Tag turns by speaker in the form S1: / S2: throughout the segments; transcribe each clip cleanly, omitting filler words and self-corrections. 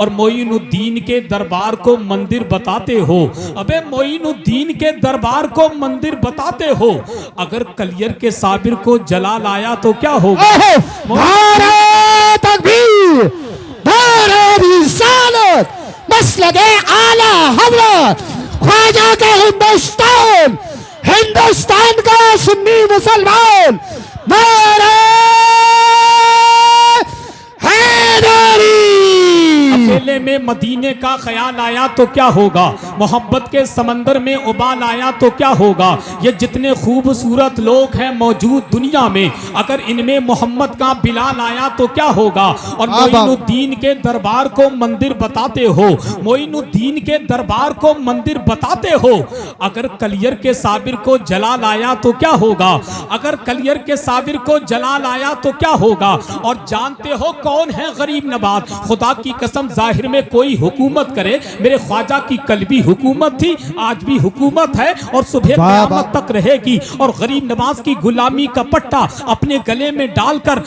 S1: और मोइनुद्दीन के दरबार को मंदिर बताते हो। अबे मोइनुद्दीन के दरबार को मंदिर बताते हो, अगर कलियर के साबिर को जलाल आया तो क्या होगा?
S2: नारे तकबीर, नारे रिसालत, मसलके आला हज़रत ख्वाजा का हिंदुस्तान, हिंदुस्तान का सुन्नी मुसलमान, नारे हैदरी।
S1: अकेले में मदीने का ख्याल आया तो क्या होगा? मोहब्बत के समंदर में उबाल आया तो क्या होगा? ये जितने खूबसूरत लोग हैं मौजूद दुनिया में, अगर इनमें मोहम्मद का बिलाल आया तो क्या होगा? और मोइनुद्दीन के दरबार को मंदिर बताते हो, मोइनुद्दीन के दरबार को मंदिर बताते हो, अगर कलियर के साबिर को जलाल आया तो क्या होगा? अगर कलियर के साबिर को जलाल आया तो क्या होगा? और जानते हो कौन है गरीब नवाज? खुदा की कसम, जाहिर में कोई हुकूमत करे, मेरे ख्वाजा की कल भी हुकूमत थी, आज भी हुकूमत है और सुबह क़यामत तक रहेगी। और गरीब नवाज की गुलामी का पट्टा अपने गले में डालकर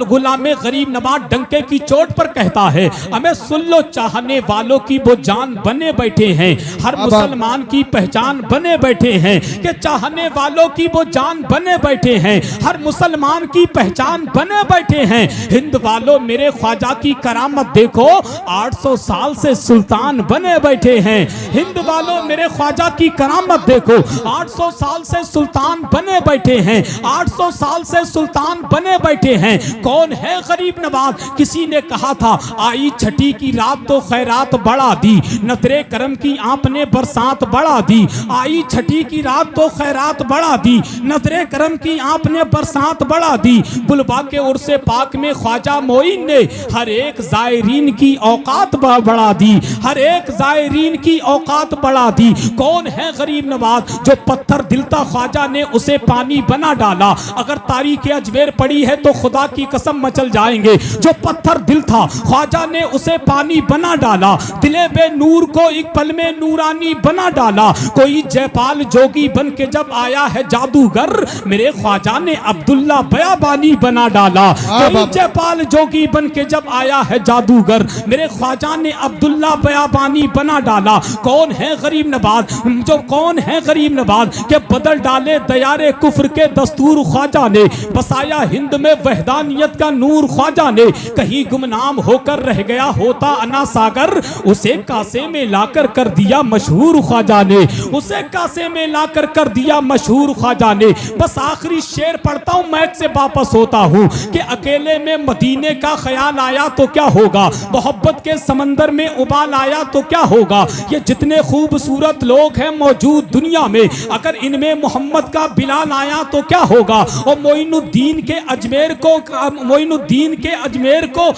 S1: गुलामे गरीब नवाज डंके की चोट पर कहता है, हमें सुन लो चाहने वालों की वो जान बने बैठे हैं, हर मुसलमान की पहचान बने बैठे हैं, कि चाहने वालों की वो जान बने बैठे हैं, हर मुसलमान की पहचान बने बैठे हैं। हिंद वालों मेरे ख्वाजा की करामत देखो, 800 साल से सुल्तान बने बैठे हैं। हिंद वालों मेरे ख्वाजा की करामत देखो, 800 साल से सुल्तान बने बैठे हैं, 800 साल से सुल्तान बने बैठे हैं। कौन है गरीब नवाज? किसी ने कहा था आई छठी की रात तो खैरात बढ़ा दी, नजरे करम की आपने बरसात बढ़ा दी। आई छठी की रात तो खैरात बढ़ा दी, नजरे करम की आपने बरसात बढ़ा दी। बुलबा के उर्से पाक में ख्वाजा मोइन ने हर एक जायरीन की औकात बढ़ा दी, हर एक जायरीन की औकात बढ़ा दी। कौन है गरीब नवाज? जो पत्थर दिल था ख्वाजा ने उसे पानी बना डाला। अगर तारीख अजमेर पड़ी है तो खुदा की कसम मचल जाएंगे। जो पत्थर दिल था ख्वाजा ने उसे पानी बना डाला, दिले बे नूर को एक पल में नूरानी बना डाला। कोई जयपाल जोगी बन के जब आया है जादूगर, मेरे ख्वाजा ने अब्दुल्ला बयाबानी बना डाला। कोई जयपाल जोगी बन के जब आया है जादूगर, मेरे ख्वाजा ने अब्दुल्ला बयाबानी बना डाला। कौन है गरीब नवाज? जो कौन है गरीब नवाज के बदल डाले दयारे कुफ्र के दस्तूर ख्वाजा ने, बसाया हिंद में वहदानियत का नूर ख्वाजा ने। कहीं गुमनाम होकर रह गया होता अना सागर, उसे कासे में लाकर कर दिया मशहूर ख्वाजा ने, उसे कासे में लाकर कर दिया मशहूर ख्वाजा ने। बस आखिरी शेर पढ़ता हूं, मैच से वापस होता हूं, कि अकेले में मदीने का ख्याल आया तो क्या होगा? मोहब्बत के समंदर में उबाल आया तो क्या होगा? ये जितने खूबसूरत लोग हैं मौजूद दुनिया में, अगर इनमें मोहम्मद का बिलाल आया तो क्या होगा? और मोइनुद्दीन के अजमेर को, मोइनुद्दीन के अजमेर को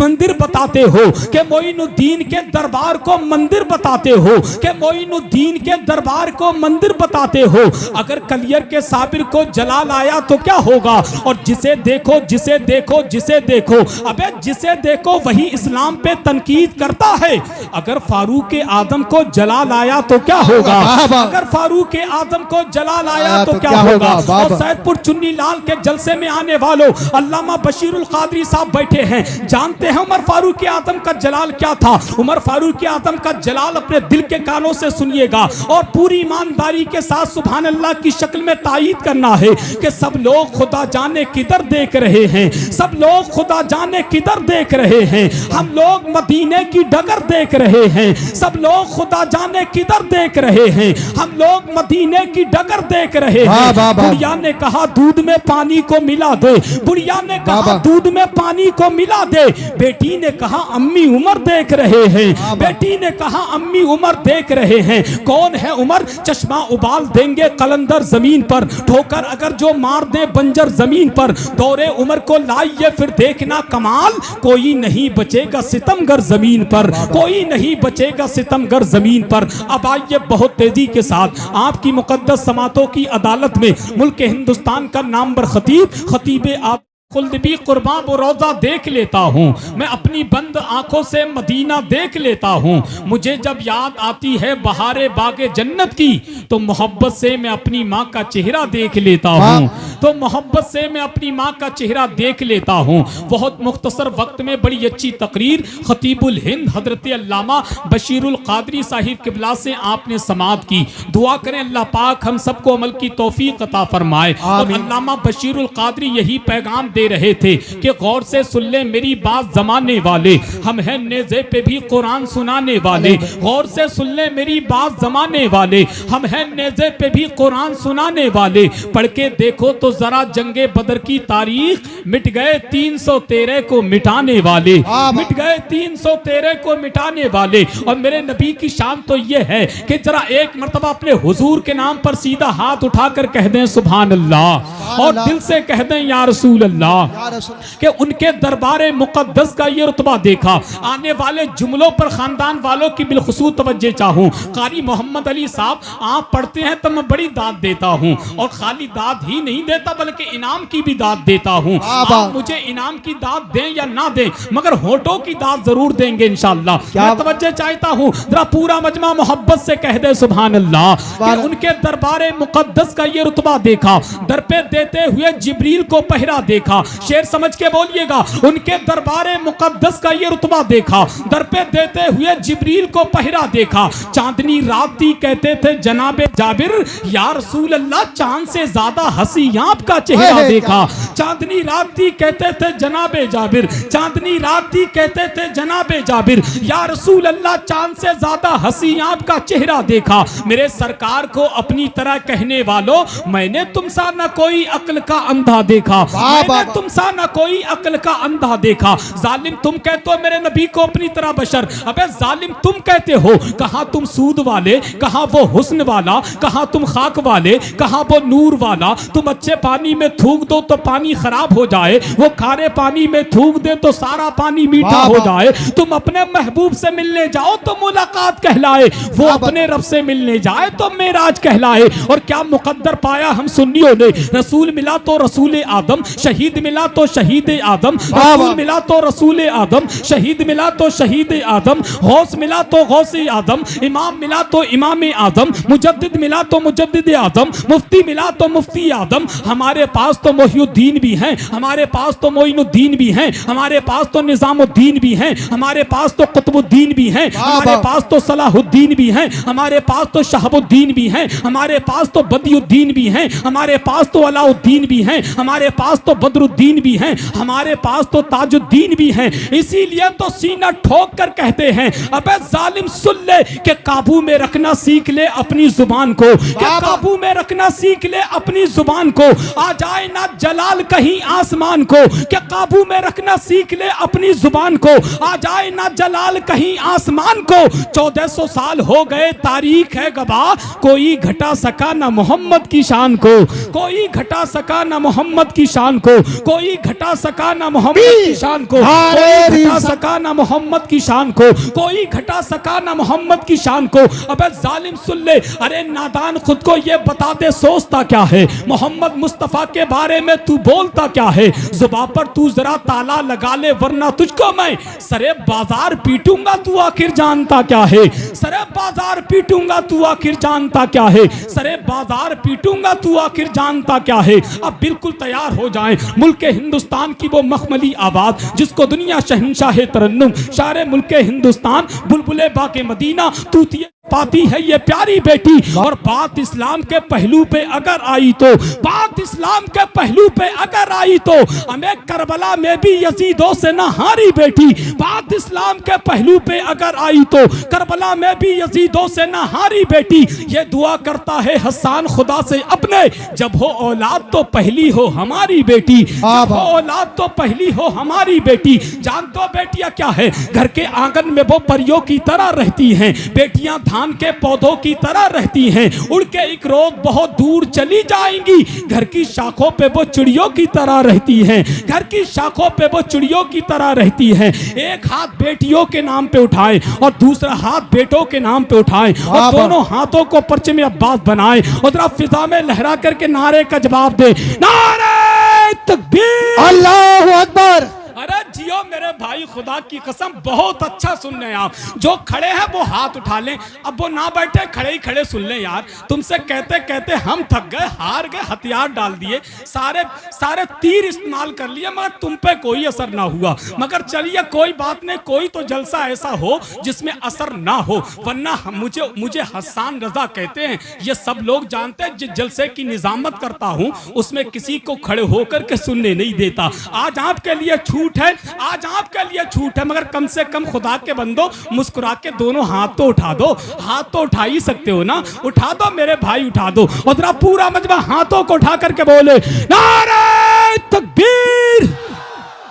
S1: मंदिर बताते हो, कि मोइनुद्दीन के दरबार को मंदिर बताते हो, कि मोइनुद्दीन के दरबार को मंदिर बताते हो। अगर कलियर के साबिर को जलाल आया तो क्या होगा? और जिसे देखो जिसे देखो जिसे देखो, अबे जिसे देखो वही इस्लाम पे तनकीद करता है। अगर फारूक आदम को जलाल आया तो क्या होगा? अगर फारूक आदम को जलाल आया तो क्या होगा? और सैदपुर चुन्नी लाल के जलसे में आने वालों अल्लामा बशीरुल कादरी साहब बैठे हैं, जानते हैं उमर फारूक आदम का जलाल क्या था? उमर फारूक आदम का जलाल अपने दिल के कानों से सुनिएगा और पूरी ईमानदारी के साथ सुभान अल्लाह की शक्ल में तायीद करना है कि सब लोग खुदा जाने किधर देख रहे हैं, सब लोग खुदा जाने किधर देख रहे हैं। हम लोग मदीने की डगर देख रहे हैं, सब लोग खुदा जाने किधर देख रहे हैं। हम लोग मदीने की डगर देख रहे हैं। बुढ़िया ने कहा दूध में पानी को मिला दे, बुढ़िया ने कहा दूध में पानी को मिला दे। बेटी ने कहा अम्मी उमर देख रहे हैं, बेटी ने कहा अम्मी उमर देख रहे हैं। कौन है उमर? चश्मा उबाल देंगे कलंदर जमीन पर, ठोकर अगर जो मार दे बंजर जमीन पर। दौरे उमर को लाइए फिर देखना कमाल, कोई नहीं बचेगा सितमगर जमीन पर, कोई नहीं बचेगा सितमगर जमीन पर। अब आइए बहुत तेजी के साथ आपकी मुकद्दस समातों की अदालत में मुल्क हिंदुस्तान का नामवर खतीब आप खुल्दबी कुर्बान वो रोज़ा देख लेता हूँ, मैं अपनी बंद आंखों से मदीना देख लेता हूँ। मुझे जब याद आती है बहारे बागे जन्नत की, तो मोहब्बत से मैं अपनी माँ का चेहरा देख लेता हूँ। तो मोहब्बत से मैं अपनी माँ का चेहरा देख लेता हूँ। बहुत मुख्तसर वक्त में बड़ी अच्छी तकरीर खतीबुल हिंद हजरत अल्लामा बशीरुल कादरी साहिब किबला से आपने समाअत की। दुआ करें अल्लाह पाक हम सबको अमल की तौफीक अता फरमाए। और अल्लामा बशीरुल कादरी यही पैगाम दे रहे थे कि गौर से सुन ले मेरी बात जमाने वाले, हम हैं नेज़े पे भी कुरान सुनाने वाले। गौर से सुन ले मेरी बात जमाने वाले, हम हैं नेज़े पे भी कुरान सुनाने वाले। पढ़ के देखो तो जरा जंगे बदर की तारीख, मिट गए 313 को मिटाने वाले, मिट गए 313 को मिटाने वाले। और मेरे नबी की शान तो ये है कि जरा एक मर्तबा अपने हुजूर के नाम पर सीधा हाथ उठाकर कह दें सुभान अल्लाह, और दिल से कह दें या रसूल अल्लाह, कि उनके दरबारे मुकद्दस का ये रुतबा देखा। आने वाले जुमलों पर खानदान वालों की बिलखुसूस तवज्जो चाहूँ। कारी मोहम्मद अली साहब आप पढ़ते हैं तो मैं बड़ी दाद देता हूँ, और खाली दाद ही नहीं देता बल्कि इनाम की भी दाद देता हूँ। आप मुझे इनाम की दाद दें या ना दें, मगर होठों की दाद जरूर देंगे इंशाअल्लाह। मैं तवज्जो चाहता हूँ, जरा पूरा मजमा मोहब्बत से कह दे सुभान अल्लाह, कि उनके दरबारे मुकद्दस का ये रुतबा देखा। दर पे देते हुए जिब्रील को पहरा देखा। शेर समझ के बोलिएगा, उनके दरबारे मुकद्दस का ये रुतबा देखा। दर पे देते हुए जिब्रील को पहरा देखा। चांदनी रात थी कहते थे जनाबे जाबिर, या रसूल अल्लाह चांद से ज्यादा हंसी आपका चेहरा देखा। चांदनी रात थी कहते थे जनाबे जाबिर, चांदनी रात थी कहते थे जनाबे जाबिर, या रसूल अल्लाह चांद से ज्यादा हंसी आपका चेहरा देखा। मेरे सरकार को अपनी तरह कहने वालों, मैंने तुम सा न कोई अक्ल का अंधा देखा, मैंने तुम सा न कोई अक्ल का अंधा देखा। जालिम तुम कहते हो मेरे नबी को अपनी तरह बशर, अबे जालिम तुम कहते हो, कहा तुम सूद वाले, कहा वो हुस्न वाला, कहा तुम खाक वाले, कहा वो नूर वाला। तुम अच्छे पानी में थूक दो तो पानी खराब हो जाए, वो खारे पानी में थूक दे तो सारा पानी मीठा हो जाए। तुम अपने महबूब से मिलने जाओ तो मुलाकात कहलाए, वो अपने रब से मिलने जाए तो मेराज कहलाए। और क्या मुकद्दर पाया हम सुन्नियों ने, रसूल मिला तो रसूल आदम, शहीद मिला तो शहीद आदम, रसूल मिला तो रसूल आदम, शहीद मिला तो शहीद आदम, गौस मिला तो गौस आदम, इमाम मिला तो इमाम आदम, मुजद्दिद मिला तो मुजद्दिद आदम, मुफ्ती मिला तो मुफ्ती आदम। हमारे पास तो मोहिउद्दीन भी हैं, हमारे पास तो मोइनुद्दीन भी हैं, हमारे पास तो निजामुद्दीन भी हैं, हमारे पास तो कुतुबुद्दीन भी हैं, हमारे पास तो सलाहुद्दीन भी हैं, हमारे पास तो शहाबुद्दीन भी हैं, हमारे पास तो बदियुद्दीन भी हैं, हमारे पास तो अलाउद्दीन भी हैं, हमारे पास तो बदरुद्दीन भी हैं, हमारे पास तो ताजुद्दीन भी हैं। इसीलिए तो सीना ठोक कर कहते हैं, अबे जालिम सुन ले कि काबू में रखना सीख ले अपनी जुबान को, कि काबू में रखना सीख ले अपनी जुबान को। आ जाए ना जलाल कहीं आसमान को, कि काबू में रखना सीख ले अपनी जुबान को। आ जाए ना जलाल कहीं आसमान को। 1400 साल हो गए तारीख है गवाह, कोई घटा सका ना मोहम्मद की शान को, कोई घटा सका ना मोहम्मद की शान को, कोई घटा सका ना मोहम्मद की शान को, कोई घटा सका ना मोहम्मद की शान को, कोई घटा सका ना मोहम्मद की शान को। अबे जालिम सुन ले, अरे नादान खुद को ये बता दे सोचता क्या है, मोहम्मद मुस्तफा के बारे में तू बोलता क्या है। जुबान पर तू जरा ताला लगा ले वरना तुझको मैं सरे बाजार पीटूंगा, तू आखिर जानता क्या है। सरे बाजार पीटूंगा तू आखिर जानता क्या है, सरे बाजार पीटूंगा तू आखिर जानता क्या है। अब बिल्कुल तैयार हो जाएं, मुल्क हिंदुस्तान की वो मखमली आवाज जिसको दुनिया शहंशाह तरन्नुम, शारे मुल्क हिंदुस्तान, बुलबुले बाके मदीना, तूतिए पाती है ये प्यारी बेटी। और बात इस्लाम के पहलू पे अगर आई तो, बात इस्लाम के पहलू पे अगर आई तो, हमें करबला में भी यजीदों से न हारी बेटी। बात इस्लाम के पहलू पे अगर आई तो, करबला में भी यजीदों से न हारी बेटी। ये दुआ करता है हसन खुदा से अपने, जब हो औलाद तो पहली हो हमारी बेटी, जब हो औलाद तो पहली हो हमारी बेटी। जानतो बेटियां क्या है, घर के आंगन में वो परियों की तरह रहती हैं, बेटियां धान के पौधों की तरह रहती हैं, उड़ के एक रोज बहुत दूर चली जाएंगी। घर की शाखों पे वो चिड़ियों की तरह रहती हैं, घर की शाखों पे वो चिड़ियों की तरह रहती हैं। एक हाथ बेटियों के नाम पे उठाएं और दूसरा हाथ बेटों के नाम पे उठाएं, और दोनों हाथों को परचे में अब्बास बनाएं, और जरा फिजा में लहरा करके नारे का जवाब दे, नारे तकबीर,
S2: अल्लाहु अकबर,
S1: अरे जियो मेरे भाई, खुदा की कसम बहुत अच्छा सुन रहे हैं आप। जो खड़े हैं वो हाथ उठा लें, अब वो ना बैठे खड़े ही खड़े सुन लें यार। तुमसे कहते कहते हम थक गए, हार गए, हथियार डाल दिए, सारे तीर इस्तेमाल कर लिए, मगर तुम पे कोई असर ना हुआ। मगर चलिए कोई बात नहीं, कोई तो जलसा ऐसा हो जिसमें असर ना हो, वरना मुझे हसन रजा कहते हैं। ये सब लोग जानते हैं, जिस जलसे की निजामत करता हूं उसमें किसी को खड़े होकर के सुनने नहीं देता। आज आपके लिए छूट है, आज आपके लिए छूट है, मगर कम से कम खुदा के बंदो मुस्कुरा के दोनों हाथ तो उठा दो। हाथ तो उठा ही सकते हो ना, उठा दो मेरे भाई, उठा दो। और जरा पूरा मजमा हाथों को उठा करके बोले नारे तकबीर।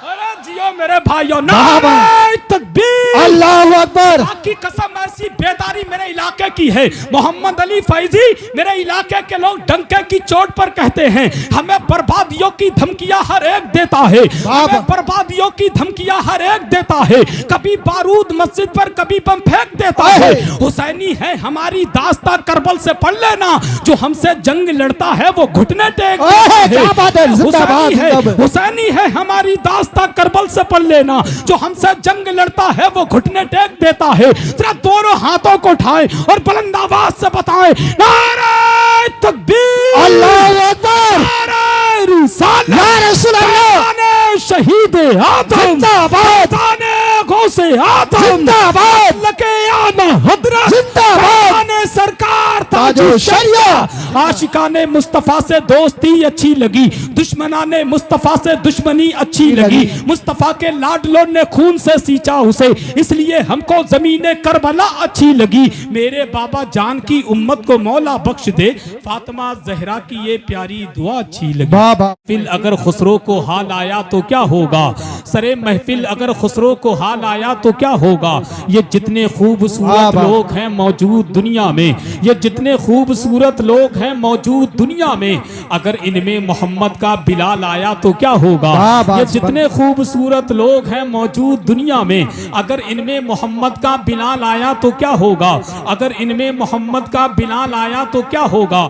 S1: अरे जियो मेरे भाइयों, नारे तकबीर,
S2: अल्लाहु अकबर।
S1: की कसम ऐसी बेदारी मेरे इलाके की है। मोहम्मद अली फैजी मेरे इलाके के लोग डंके की चोट पर कहते हैं हमें बर्बादियों की धमकियां हर एक देता है, हमें बर्बादियों की धमकियां हर एक देता है। कभी बारूद मस्जिद पर, कभी बम फेंक देता है। हुसैनी है हमारी दास्तां, करबल से पढ़ लेना, जो हमसे जंग लड़ता है वो घुटने टेक देता है। हुसैनी है हमारी दास्तां, करबल से पढ़ लेना, जो हमसे जंग लड़ता है वो घुटने टेक देता है। जरा दोनों हाथों को उठाएं और बुलंद आवाज से बताएं नारे तकबीर,
S2: अल्लाहु अकबर,
S1: नारे रिसालत,
S2: या रसूल अल्लाह,
S1: शहीद आदम
S2: जिंदाबाद,
S1: गौसे आदम
S2: जिंदाबाद,
S1: लके आना हजरत
S2: जिंदाबाद,
S1: सरकार
S2: ताजो शरिया।
S1: आशिकाने मुस्तफा से दोस्ती अच्छी लगी, दुश्मनाने मुस्तफा से दुश्मनी अच्छी लगी। मुस्तफा के लाडलों ने खून से सींचा उसे, इसलिए हमको ज़मीने करबला अच्छी लगी। मेरे बाबा जान की उम्मत को मौला बख्श दे, फातिमा ज़हरा की ये प्यारी दुआ अच्छी लगी। महफिल अगर खुसरो को हाल आया तो क्या होगा, सरे महफिल अगर खुसरो को हाल आया तो क्या होगा। ये जितने खूबसूरत लोग हैं मौजूद दुनिया में, ये जितने खूबसूरत लोग हैं मौजूद दुनिया में, अगर इनमें मोहम्मद का बिलाल आया तो क्या होगा। ये जितने खूबसूरत लोग हैं मौजूद दुनिया में, अगर इनमें मोहम्मद का बिलाल आया तो क्या होगा, अगर इनमें मोहम्मद का बिलाल आया तो क्या होगा।